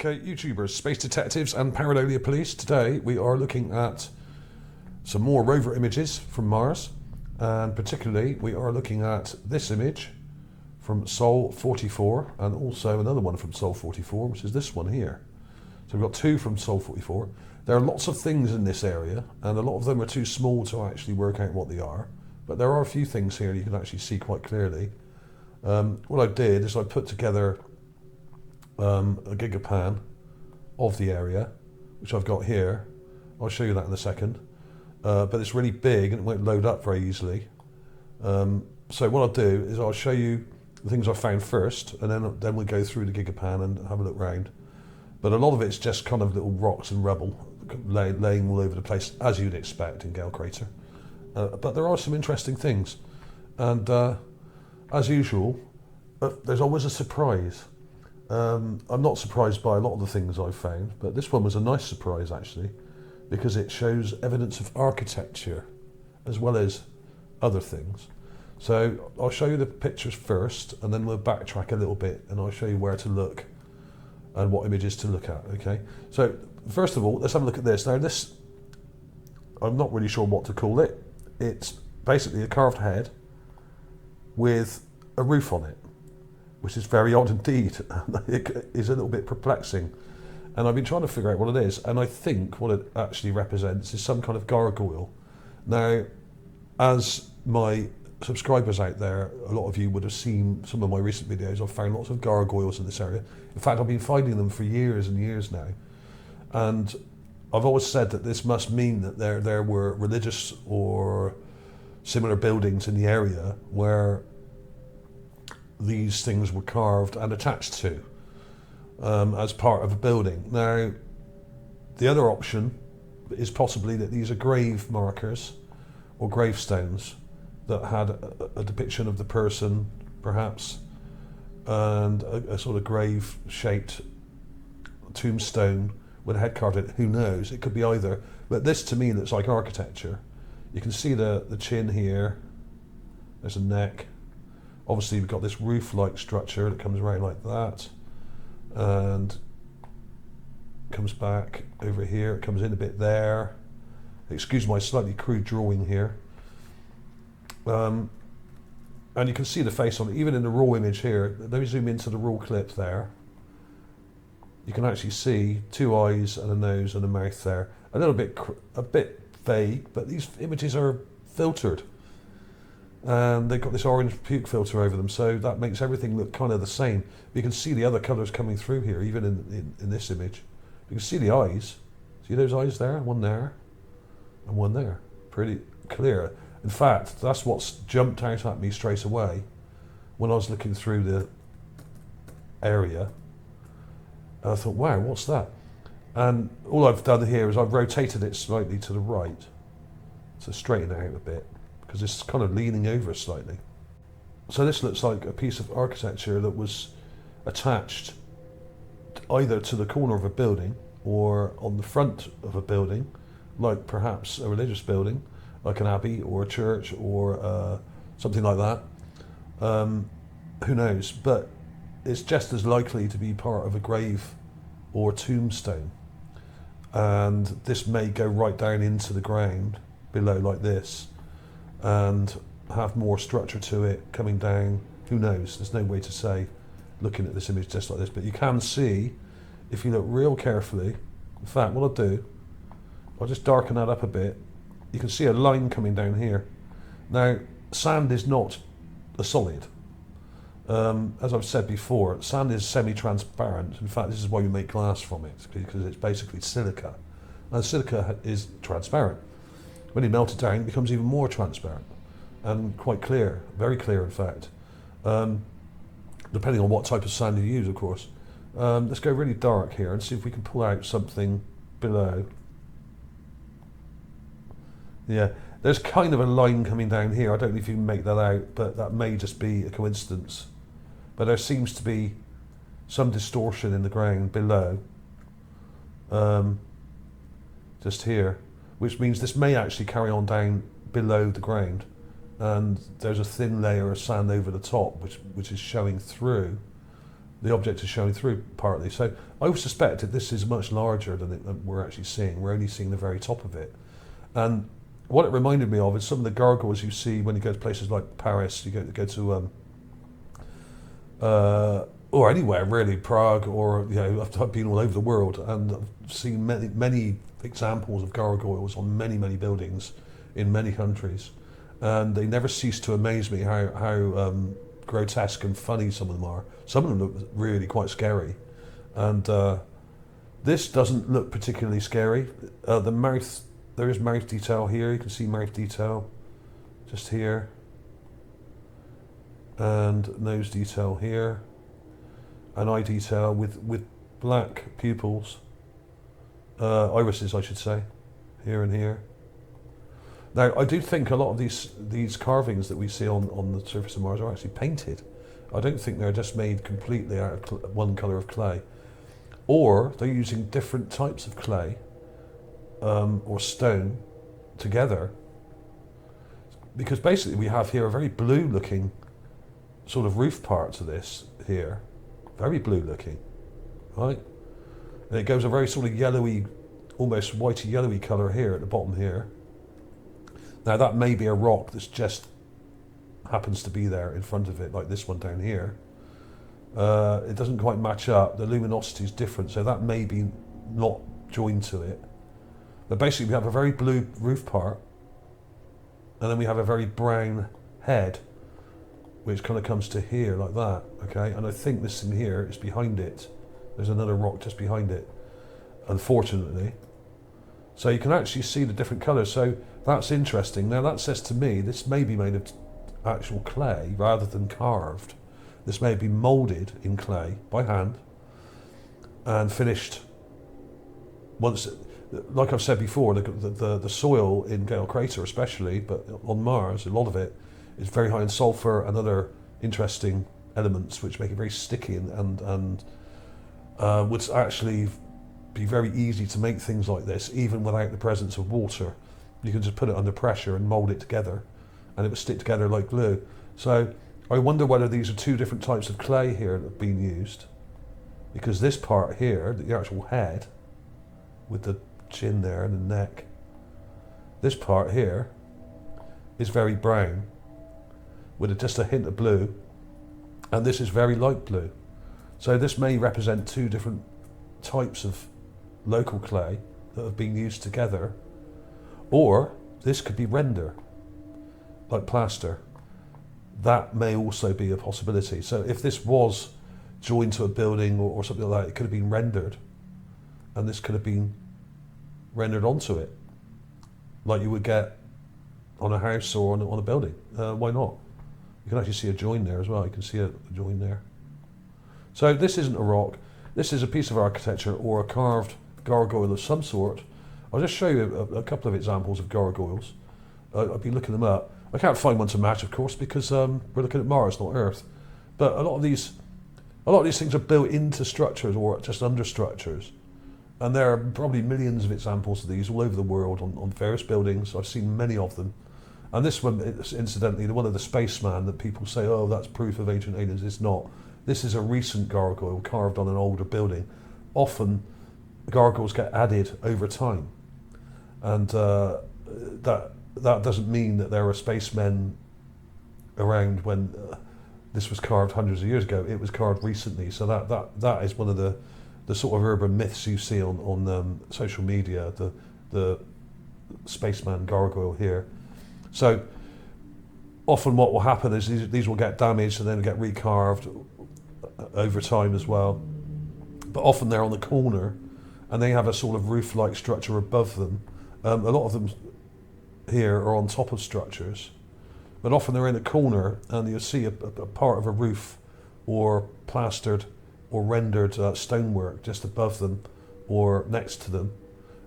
Okay, YouTubers, space detectives and paranormal police. Today we are looking at some more rover images from Mars, and particularly we are looking at this image from Sol 44 and also another one from Sol 44, which is this one here. So we've got two from Sol 44. There are lots of things in this area and a lot of them are too small to actually work out what they are, but there are a few things here you can actually see quite clearly. What I did is I put together a Gigapan of the area, which I've got here. I'll show you that in a second. But it's really big and it won't load up very easily. So what I'll do is I'll show you the things I found first, and then we'll go through the Gigapan and have a look round. But a lot of it's just kind of little rocks and rubble laying all over the place, as you'd expect in Gale Crater. But there are some interesting things. And as usual, there's always a surprise. I'm not surprised by a lot of the things I've found, but this one was a nice surprise actually, because it shows evidence of architecture as well as other things. So I'll show you the pictures first and then we'll backtrack a little bit and I'll show you where to look and what images to look at, okay? So first of all, let's have a look at this. Now this, I'm not really sure what to call it. It's basically a carved head with a roof on it, which is very odd indeed. It is a little bit perplexing. And I've been trying to figure out what it is, and I think what it actually represents is some kind of gargoyle. Now, as my subscribers out there, a lot of you would have seen some of my recent videos. I've found lots of gargoyles in this area. In fact, I've been finding them for years and years now. And I've always said that this must mean that there were religious or similar buildings in the area where these things were carved and attached to as part of a building. Now, the other option is possibly that these are grave markers or gravestones that had a depiction of the person, perhaps, and a sort of grave-shaped tombstone with a head carved in it. Who knows? It could be either. But this, to me, looks like architecture. You can see the chin here. There's a neck. Obviously, we've got this roof-like structure that comes around like that, and comes back over here. It comes in a bit there. Excuse my slightly crude drawing here. And you can see the face on it, even in the raw image here. Let me zoom into the raw clip there. You can actually see two eyes and a nose and a mouth there. A bit vague, but these images are filtered. And they've got this orange puke filter over them, so that makes everything look kind of the same. You can see the other colours coming through here, even in this image. You can see the eyes. See those eyes there? One there, and one there. Pretty clear. In fact, that's what's jumped out at me straight away when I was looking through the area. And I thought, wow, what's that? And all I've done here is I've rotated it slightly to the right to straighten it out a bit, because it's kind of leaning over slightly. So this looks like a piece of architecture that was attached either to the corner of a building or on the front of a building, like perhaps a religious building, like an abbey or a church or something like that. Who knows? But it's just as likely to be part of a grave or tombstone. And this may go right down into the ground below like this, and have more structure to it coming down. Who knows? There's no way to say looking at this image just like this, but you can see, if you look real carefully, in fact what I'll do, I'll just darken that up a bit. You can see a line coming down here. Now, sand is not a solid. As I've said before, sand is semi-transparent. In fact, this is why we make glass from it, because it's basically silica. And silica is transparent. When you melt it down, it becomes even more transparent and quite clear, very clear in fact, depending on what type of sand you use, of course. Let's go really dark here and see if we can pull out something below. Yeah, there's kind of a line coming down here. I don't know if you can make that out, but that may just be a coincidence. But there seems to be some distortion in the ground below, just here, which means this may actually carry on down below the ground, and there's a thin layer of sand over the top which is showing through, the object is showing through partly. So I would suspect that this is much larger than we're actually seeing. We're only seeing the very top of it. And what it reminded me of is some of the gargoyles you see when you go to places like Paris, you go to or anywhere really, Prague, or I've been all over the world, and I've seen many examples of gargoyles on many buildings in many countries, and they never cease to amaze me how grotesque and funny some of them are. Some of them look really quite scary, and this doesn't look particularly scary. The mouth, there is mouth detail here. You can see mouth detail just here, and nose detail here, and eye detail with black pupils, irises I should say, here and here. Now I do think a lot of these carvings that we see on the surface of Mars are actually painted. I don't think they're just made completely out of one colour of clay, or they're using different types of clay or stone together, because basically we have here a very blue looking sort of roof part to this here, very blue looking, right? And it goes a very sort of yellowy, almost whitey yellowy colour here at the bottom here. Now that may be a rock that's just happens to be there in front of it, like this one down here. It doesn't quite match up, the luminosity is different, so that may be not joined to it. But basically we have a very blue roof part, and then we have a very brown head, which kind of comes to here like that, okay? And I think this thing here is behind it. There's another rock just behind it, unfortunately. So you can actually see the different colours, so that's interesting. Now that says to me, this may be made of actual clay rather than carved. This may be moulded in clay by hand and finished once, like I've said before, the soil in Gale Crater especially, but on Mars, a lot of it is very high in sulfur and other interesting elements which make it very sticky and would actually be very easy to make things like this even without the presence of water. You can just put it under pressure and mould it together and it would stick together like glue. So I wonder whether these are two different types of clay here that have been used, because this part here, the actual head with the chin there and the neck, this part here is very brown with just a hint of blue, and this is very light blue. So this may represent two different types of local clay that have been used together, or this could be render, like plaster. That may also be a possibility. So if this was joined to a building or something like that, it could have been rendered, and this could have been rendered onto it, like you would get on a house or on a building. Why not? You can actually see a join there as well. You can see a join there. So this isn't a rock. This is a piece of architecture or a carved gargoyle of some sort. I'll just show you a couple of examples of gargoyles. I've been looking them up. I can't find one to match, of course, because we're looking at Mars, not Earth. But a lot of these things are built into structures or just under structures. And there are probably millions of examples of these all over the world on various buildings. I've seen many of them. And this one, incidentally, the one of the spaceman that people say, oh, that's proof of ancient aliens. It's not. This is a recent gargoyle carved on an older building. Often, gargoyles get added over time. And that doesn't mean that there were spacemen around when this was carved hundreds of years ago. It was carved recently. So that is one of the sort of urban myths you see on social media, the spaceman gargoyle here. So often what will happen is these will get damaged and then get recarved over time as well. But often they're on the corner and they have a sort of roof-like structure above them. A lot of them here are on top of structures, but often they're in a corner and you'll see a part of a roof or plastered or rendered stonework just above them or next to them,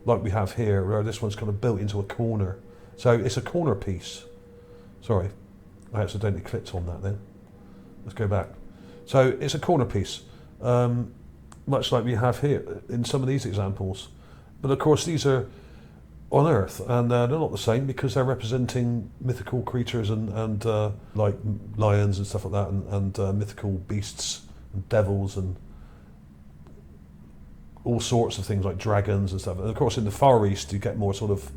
like we have here, where this one's kind of built into a corner. So it's a corner piece. Sorry, I accidentally clicked on that then. Let's go back. So it's a corner piece, much like we have here in some of these examples. But of course these are on Earth, and they're not the same because they're representing mythical creatures and like lions and stuff like that, and mythical beasts and devils and all sorts of things like dragons and stuff. And of course in the Far East you get more sort of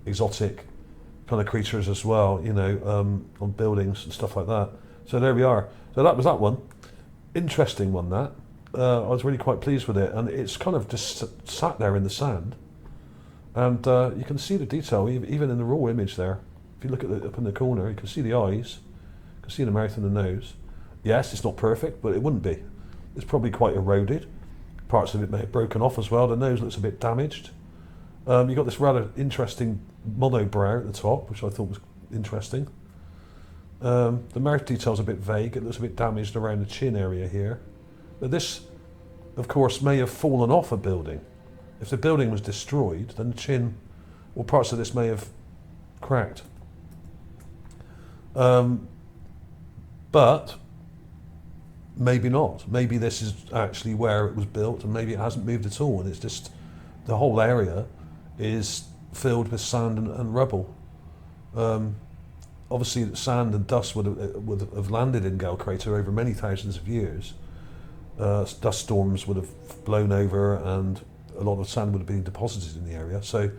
exotic kind of creatures as well, you know, on buildings and stuff like that. So there we are. So that was that one. Interesting one, that. I was really quite pleased with it, and it's kind of just sat there in the sand, and you can see the detail even in the raw image there. If you look at it up in the corner, you can see the eyes, you can see the mouth and the nose. Yes, it's not perfect, but it wouldn't be. It's probably quite eroded. Parts of it may have broken off as well. The nose looks a bit damaged. You've got this rather interesting monobrow at the top, which I thought was interesting. The mouth detail's a bit vague. It looks a bit damaged around the chin area here. But this, of course, may have fallen off a building. If the building was destroyed, then the chin or parts of this may have cracked. But maybe not. Maybe this is actually where it was built, and maybe it hasn't moved at all, and it's just the whole area is filled with sand and rubble. Obviously, sand and dust would have landed in Gale Crater over many thousands of years. Dust storms would have blown over, and a lot of sand would have been deposited in the area. So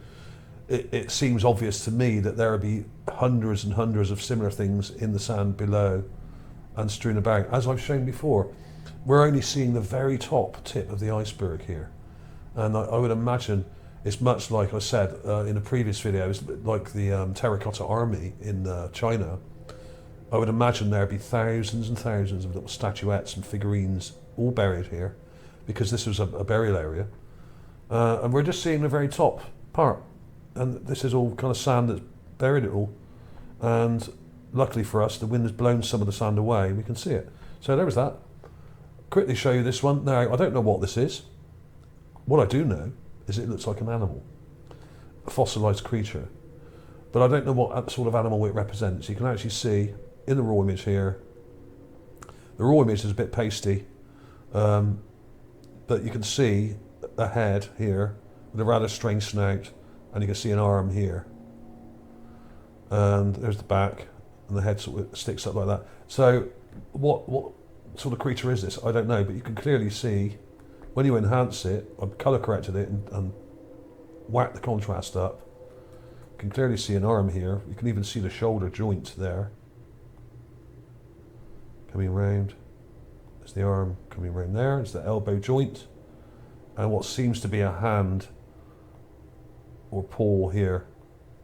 it seems obvious to me that there would be hundreds and hundreds of similar things in the sand below and strewn about. As I've shown before, we're only seeing the very top tip of the iceberg here. And I would imagine it's much like I said in a previous video, it's like the terracotta army in China. I would imagine there'd be thousands and thousands of little statuettes and figurines all buried here, because this was a burial area. And we're just seeing the very top part. And this is all kind of sand that's buried it all. And luckily for us, the wind has blown some of the sand away. We can see it. So there was that. Quickly show you this one. Now, I don't know what this is. What I do know is it looks like an animal, a fossilised creature. But I don't know what sort of animal it represents. You can actually see in the raw image here, the raw image is a bit pasty, but you can see a head here with a rather strange snout, and you can see an arm here. And there's the back, and the head sort of sticks up like that. So what sort of creature is this? I don't know, but you can clearly see, when you enhance it, I've colour corrected it and whacked the contrast up. You can clearly see an arm here. You can even see the shoulder joint there. Coming round. There's the arm coming round there. It's the elbow joint. And what seems to be a hand or paw here.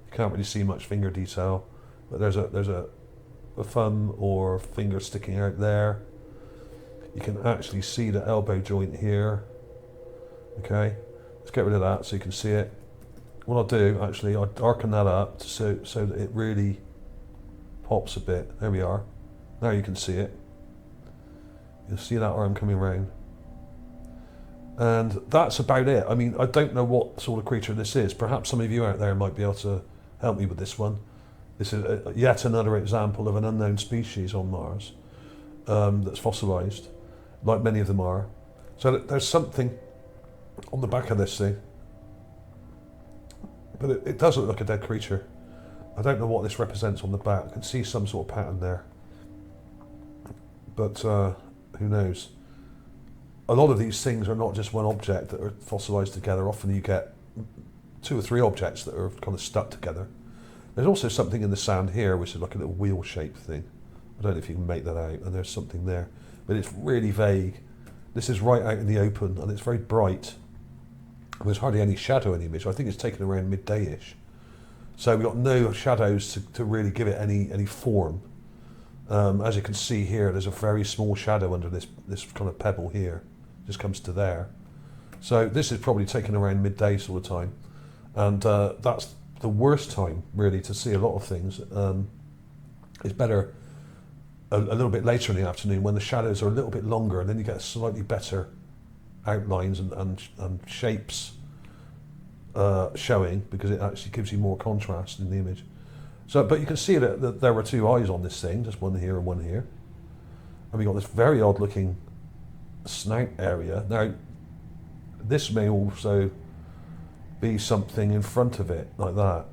You can't really see much finger detail, but there's a thumb or finger sticking out there. You can actually see the elbow joint here. Okay, let's get rid of that so you can see it. What I'll do, actually, I'll darken that up so that it really pops a bit. There we are. Now you can see it. You'll see that arm coming round. And that's about it. I mean, I don't know what sort of creature this is. Perhaps some of you out there might be able to help me with this one. This is yet another example of an unknown species on Mars that's fossilised, like many of them are. So there's something on the back of this thing, but it does look like a dead creature. I don't know what this represents on the back. I can see some sort of pattern there, but who knows? A lot of these things are not just one object that are fossilised together. Often you get 2 or 3 objects that are kind of stuck together. There's also something in the sand here, which is like a little wheel-shaped thing. I don't know if you can make that out, and there's something there, but it's really vague. This is right out in the open, and it's very bright. There's hardly any shadow in the image. I think it's taken around midday-ish. So we've got no shadows to really give it any form. As you can see here, there's a very small shadow under this kind of pebble here. Just comes to there. So this is probably taken around midday sort of time. And that's the worst time, really, to see a lot of things. It's better a little bit later in the afternoon when the shadows are a little bit longer, and then you get slightly better outlines and shapes showing, because it actually gives you more contrast in the image. So, but you can see that there were 2 eyes on this thing, just one here and one here. And we got this very odd looking snout area. Now, this may also be something in front of it, like that.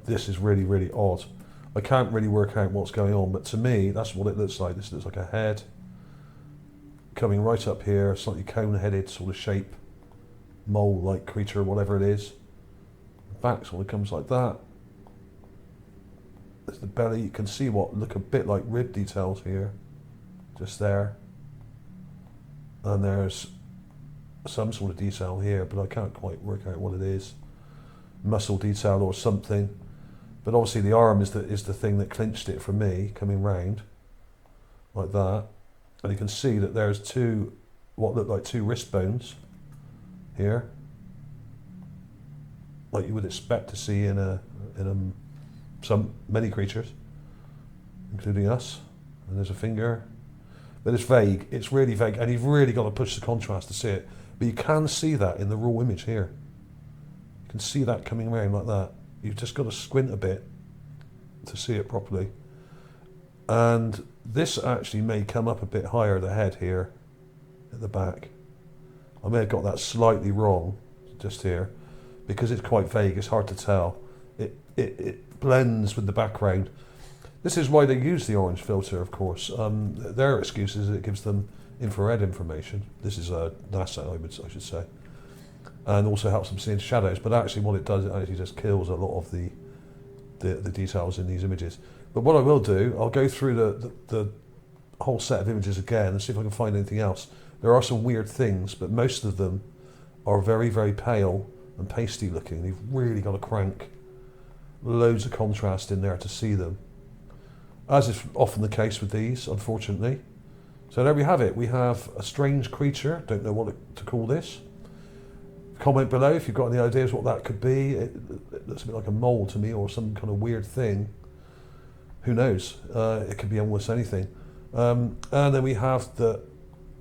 This is really, really odd. I can't really work out what's going on, but to me, that's what it looks like. This looks like a head coming right up here, slightly cone-headed sort of shape, mole-like creature, whatever it is. The back sort of comes like that. There's the belly. You can see what look a bit like rib details here, just there. And there's some sort of detail here, but I can't quite work out what it is. Muscle detail or something. But obviously the arm is the thing that clinched it for me, coming round like that. And you can see that there's two, what look like two wrist bones here, like you would expect to see in many creatures, including us. And there's a finger, but it's vague. It's really vague, and you've really got to push the contrast to see it. But you can see that in the raw image here. You can see that coming around like that. You've just got to squint a bit to see it properly. And this actually may come up a bit higher, the head here at the back. I may have got that slightly wrong just here, because it's quite vague, it's hard to tell. It blends with the background. This is why they use the orange filter, of course. Their excuse is it gives them infrared information. This is NASA, I should say. And also helps them see into shadows, but actually what it does, it actually just kills a lot of the details in these images. But what I will do, I'll go through the whole set of images again and see if I can find anything else. There are some weird things, but most of them are very, very pale and pasty looking. You've really got to crank loads of contrast in there to see them, as is often the case with these, unfortunately. So there we have it. We have a strange creature. Don't know what to call this. Comment below if you've got any ideas what that could be. It looks a bit like a mole to me, or some kind of weird thing. Who knows? It could be almost anything. And then we have the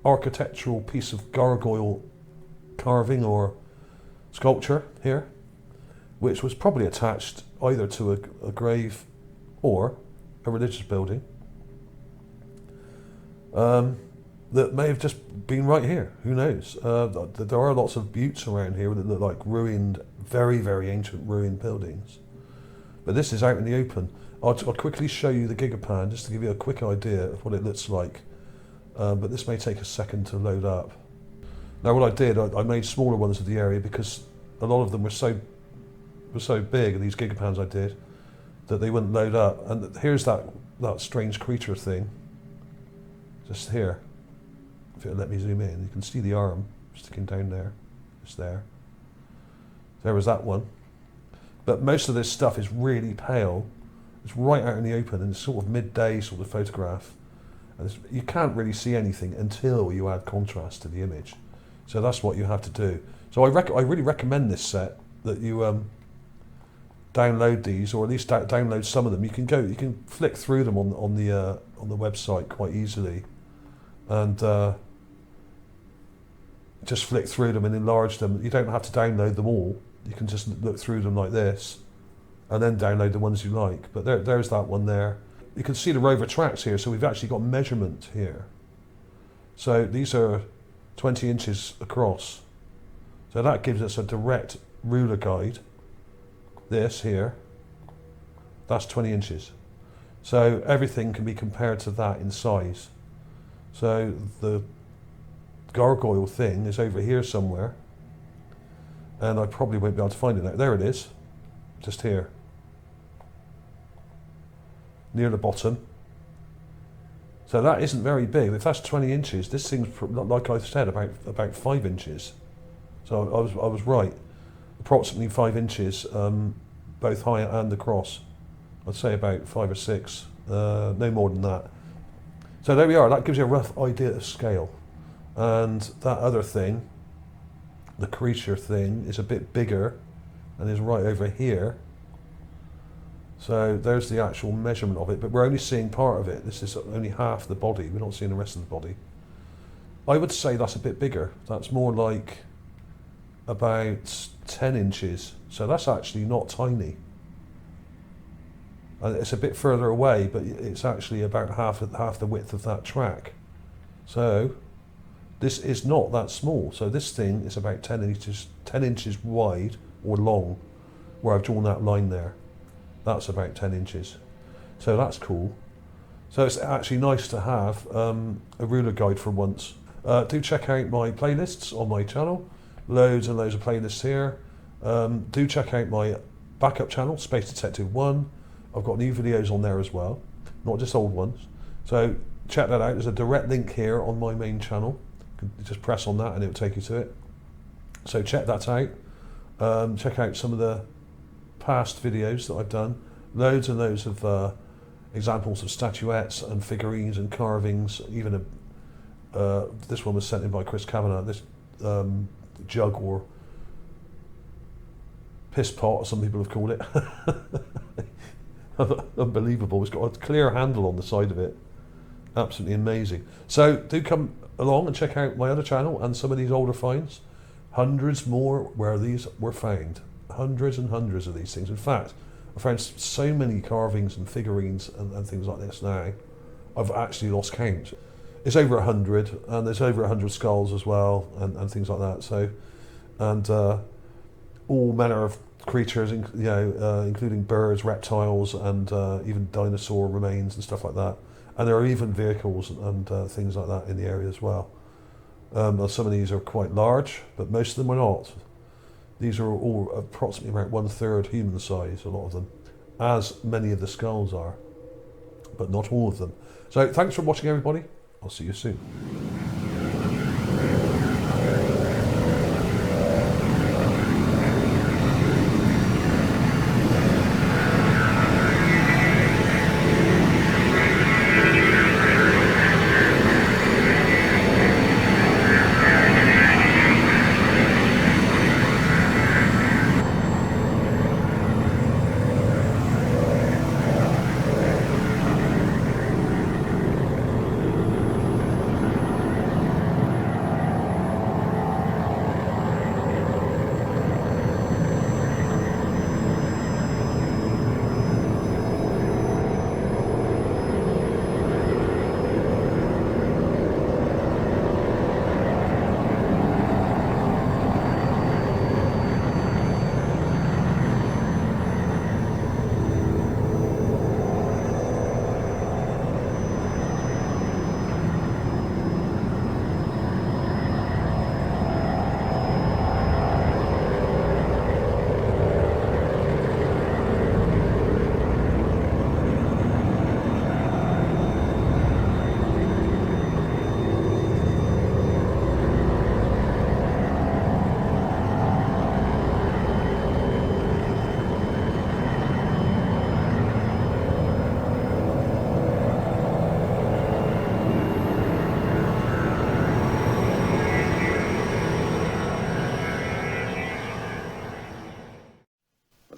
architectural piece of gargoyle carving or sculpture here, which was probably attached either to a grave or a religious building. That may have just been right here. Who knows? There are lots of buttes around here that look like ruined, very, very ancient ruined buildings. But this is out in the open. I'll quickly show you the Gigapan just to give you a quick idea of what it looks like. But this may take a second to load up. Now what I did, I made smaller ones of the area because a lot of them were so big, these Gigapans I did, that they wouldn't load up. And here's that strange creature thing, just here. If it'll let me zoom in, you can see the arm sticking down there, just there. There was that one. But most of this stuff is really pale. It's right out in the open, and it's sort of midday sort of photograph. And you can't really see anything until you add contrast to the image. So that's what you have to do. So I really recommend this set, that you download these, or at least download some of them. You can flick through them on the website quite easily, and just flick through them and enlarge them. You don't have to download them all. You can just look through them like this, and then download the ones you like. But there's that one there. You can see the Rover tracks here, so we've actually got measurement here. So these are 20 inches across. So that gives us a direct ruler guide. This here, that's 20 inches. So everything can be compared to that in size. So the gargoyle thing is over here somewhere, and I probably won't be able to find it now. There it is, just here, near the bottom. So that isn't very big. If that's 20 inches, this thing's, like I said, about 5 inches. So I was right, approximately 5 inches, both high and across. I'd say about 5 or 6, no more than that. So there we are. That gives you a rough idea of scale. And that other thing, the creature thing, is a bit bigger and is right over here. So there's the actual measurement of it, but we're only seeing part of it. This is only half the body. We're not seeing the rest of the body. I would say that's a bit bigger. That's more like about 10 inches. So that's actually not tiny. And it's a bit further away, but it's actually about half the width of that track. So this is not that small. So this thing is about 10 inches wide or long, where I've drawn that line there. That's about 10 inches. So that's cool. So it's actually nice to have a ruler guide for once. Do check out my playlists on my channel. Loads and loads of playlists here. Do check out my backup channel, Space Detective 1. I've got new videos on there as well, not just old ones. So check that out. There's a direct link here on my main channel. You can just press on that and it'll take you to it. So check that out. Check out some of the past videos that I've done. Loads and loads of examples of statuettes and figurines and carvings. Even this one was sent in by Chris Kavanagh. This jug or piss pot, some people have called it. Unbelievable. It's got a clear handle on the side of it. Absolutely amazing. So do come along and check out my other channel and some of these older finds. Hundreds more where these were found. Hundreds and hundreds of these things. In fact, I found so many carvings and figurines and things like this now, I've actually lost count. It's over 100, and there's over 100 skulls as well, and things like that. So, and all manner of creatures, including birds, reptiles, and even dinosaur remains and stuff like that. And there are even vehicles and things like that in the area as well. Some of these are quite large, but most of them are not. These are all approximately about 1/3 human size, a lot of them, as many of the skulls are, but not all of them. So thanks for watching, everybody. I'll see you soon.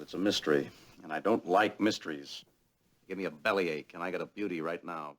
It's a mystery, and I don't like mysteries. Give me a bellyache, and I got a beauty right now.